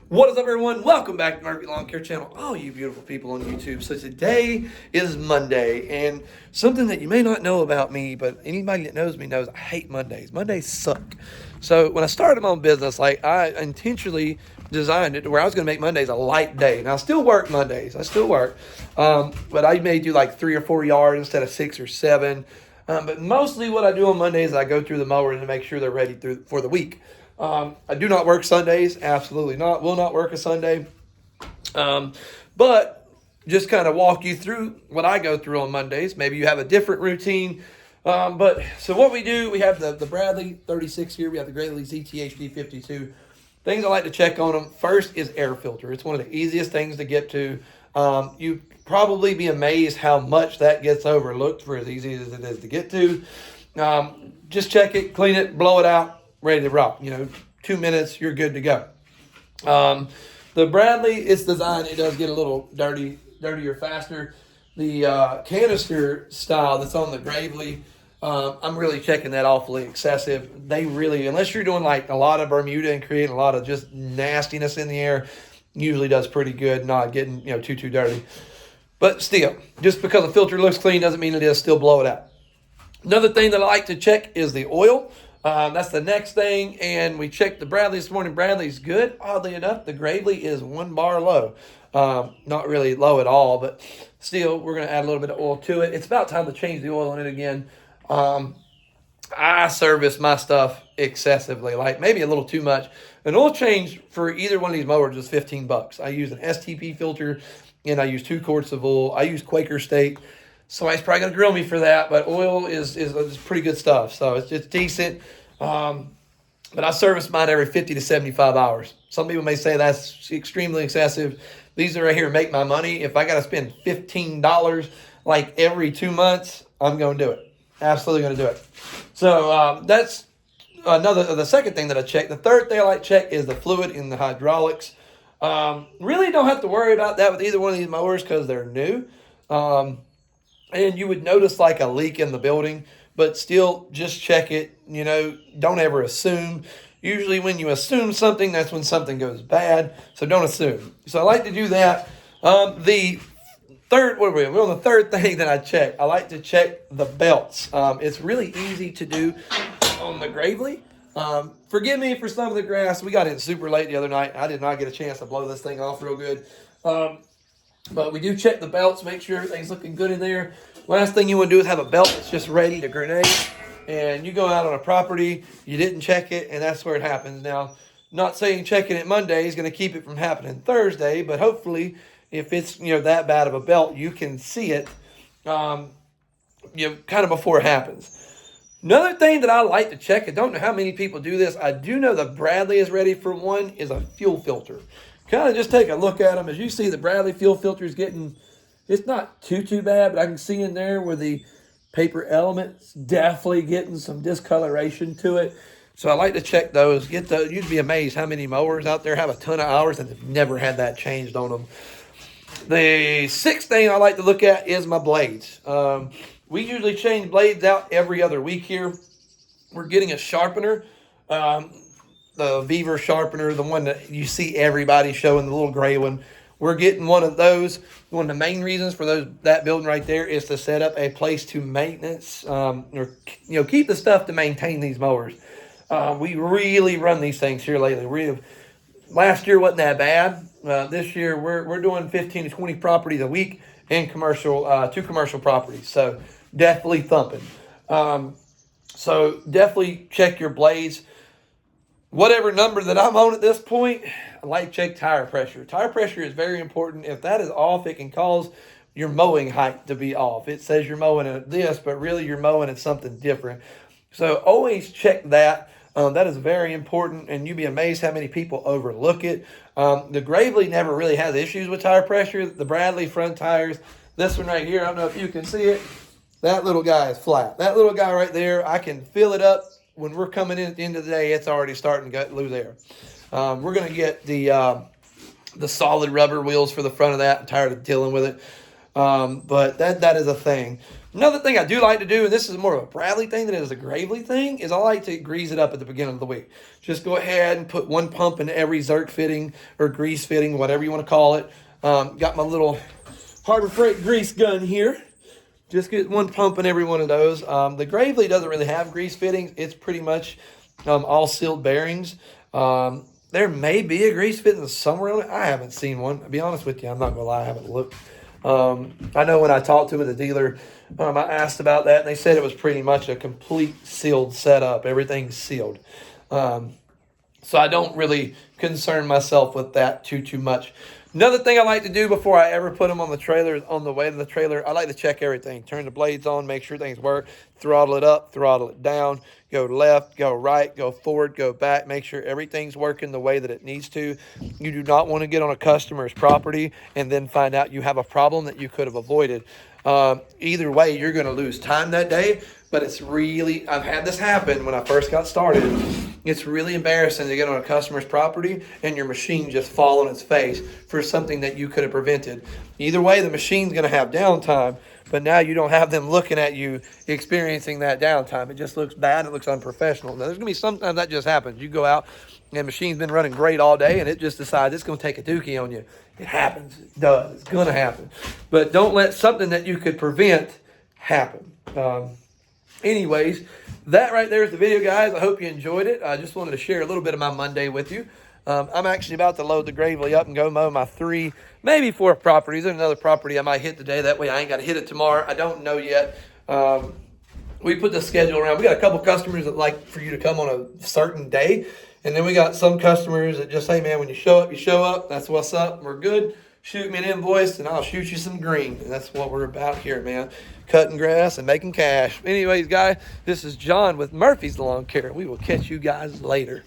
What is up, everyone? Welcome back to Murphy Lawn Care Channel, all you beautiful people on YouTube. So today is Monday, and something that you may not know about me, but anybody that knows me knows I hate Mondays. Mondays suck. So when I started my own business, I intentionally designed it to where I was going to make Mondays a light day. Now I still work Mondays. I still work, but I may do like 3 or 4 yards instead of 6 or 7. But mostly what I do on Mondays is I go through the mowers to make sure they're ready for the week. I do not work Sundays. Absolutely not. Will not work a Sunday. But just kind of walk you through what I go through on Mondays. Maybe you have a different routine. But so what we do, we have the Bradley 36 here. We have the Greatly ZTHD 52. Things I like to check on them. First is air filter. It's one of the easiest things to get to. You probably be amazed how much that gets overlooked for as easy as it is to get to. Just check it, clean it, blow it out. Ready to rock. 2 minutes, you're good to go. The Bradley, it's designed, it does get a little dirtier faster. The canister style that's on the Gravely, I'm really checking that awfully excessive. They really, unless you're doing like a lot of Bermuda and creating a lot of just nastiness in the air, usually does pretty good, not getting too dirty. But still, just because a filter looks clean doesn't mean it is. Still blow it out. Another thing that I like to check is the oil. That's the next thing, and we checked the Bradley this morning. Bradley's good. Oddly enough, the Gravely is 1 bar low. Not really low at all, but still, we're going to add a little bit of oil to it. It's about time to change the oil in it again. I service my stuff excessively, like maybe a little too much. An oil change for either one of these mowers is $15. I use an STP filter, and I use 2 quarts of oil. I use Quaker Steak. Somebody's probably going to grill me for that, but oil is pretty good stuff. So it's decent. But I service mine every 50 to 75 hours. Some people may say that's extremely excessive. These are right here make my money. If I got to spend $15 like every 2 months, I'm going to do it. Absolutely going to do it. So that's the second thing that I check. The third thing I like to check is the fluid in the hydraulics. Really don't have to worry about that with either one of these mowers because they're new. And you would notice like a leak in the building, but still just check it. Don't ever assume. Usually when you assume something, that's when something goes bad. So don't assume. So I like to do that. The third, what are we? We're on the third thing that I check. I like to check the belts. It's really easy to do on the Gravely. Forgive me for some of the grass. We got in super late the other night. I did not get a chance to blow this thing off real good. But we do check the belts, make sure everything's looking good in there. Last thing you want to do is have a belt that's just ready to grenade. And you go out on a property, you didn't check it, and that's where it happens. Now, not saying checking it Monday is going to keep it from happening Thursday, but hopefully if it's that bad of a belt, you can see it kind of before it happens. Another thing that I like to check, I don't know how many people do this, I do know the Bradley is ready for one, is a fuel filter. Kind of just take a look at them. As you see, the Bradley fuel filter is getting, it's not too bad, but I can see in there where the paper element's definitely getting some discoloration to it. So I like to check those. You'd be amazed how many mowers out there have a ton of hours and have never had that changed on them. The sixth thing I like to look at is my blades. We usually change blades out every other week here. We're getting a sharpener. The Beaver sharpener, the one that you see everybody showing, the little gray one. We're getting one of those. One of the main reasons for that building right there is to set up a place to maintenance, or keep the stuff to maintain these mowers. We really run these things here lately. Last year wasn't that bad. This year we're doing 15 to 20 properties a week and commercial, 2 commercial properties. So definitely thumping. So definitely check your blades. Whatever number that I'm on at this point, I like to check tire pressure. Tire pressure is very important. If that is off, it can cause your mowing height to be off. It says you're mowing at this, but really you're mowing at something different. So always check that. That is very important, and you'd be amazed how many people overlook it. The Gravely never really has issues with tire pressure. The Bradley front tires, this one right here, I don't know if you can see it. That little guy is flat. That little guy right there, I can fill it up. When we're coming in at the end of the day, it's already starting to lose air. We're going to get the solid rubber wheels for the front of that. I'm tired of dealing with it. But that is a thing. Another thing I do like to do, and this is more of a Bradley thing than it is a Gravely thing, is I like to grease it up at the beginning of the week. Just go ahead and put one pump in every Zerk fitting or grease fitting, whatever you want to call it. Got my little Harbor Freight grease gun here. Just get one pump in every one of those. The Gravely doesn't really have grease fittings. It's pretty much all sealed bearings. There may be a grease fitting somewhere on it. I haven't seen one. To be honest with you, I'm not going to lie. I haven't looked. I know when I talked to the dealer, I asked about that, and they said it was pretty much a complete sealed setup. Everything's sealed. So I don't really concern myself with that too much. Another thing I like to do before I ever put them on the trailer is on the way to the trailer, I like to check everything. Turn the blades on, make sure things work, throttle it up, throttle it down, go left, go right, go forward, go back, make sure everything's working the way that it needs to. You do not want to get on a customer's property and then find out you have a problem that you could have avoided. Either way, you're going to lose time that day, but it's really, I've had this happen when I first got started. It's really embarrassing to get on a customer's property and your machine just fall on its face for something that you could have prevented. Either way, the machine's going to have downtime, but now you don't have them looking at you experiencing that downtime. It just looks bad. It looks unprofessional. Now, there's going to be sometimes that just happens. You go out and the machine's been running great all day and it just decides it's going to take a dookie on you. It happens. It does. It's going to happen. But don't let something that you could prevent happen. Anyways, that right there is the video, guys. I hope you enjoyed it. I just wanted to share a little bit of my Monday with you. I'm actually about to load the Gravely up and go mow my 3, maybe 4 properties. There's another property I might hit today. That way I ain't got to hit it tomorrow. I don't know yet. We put the schedule around. We got a couple customers that like for you to come on a certain day. And then we got some customers that just say, man, when you show up, you show up. That's what's up. We're good. Shoot me an invoice and I'll shoot you some green. And that's what we're about here, man. Cutting grass and making cash. Anyways, guys, this is John with Murphy's Lawn Care. We will catch you guys later.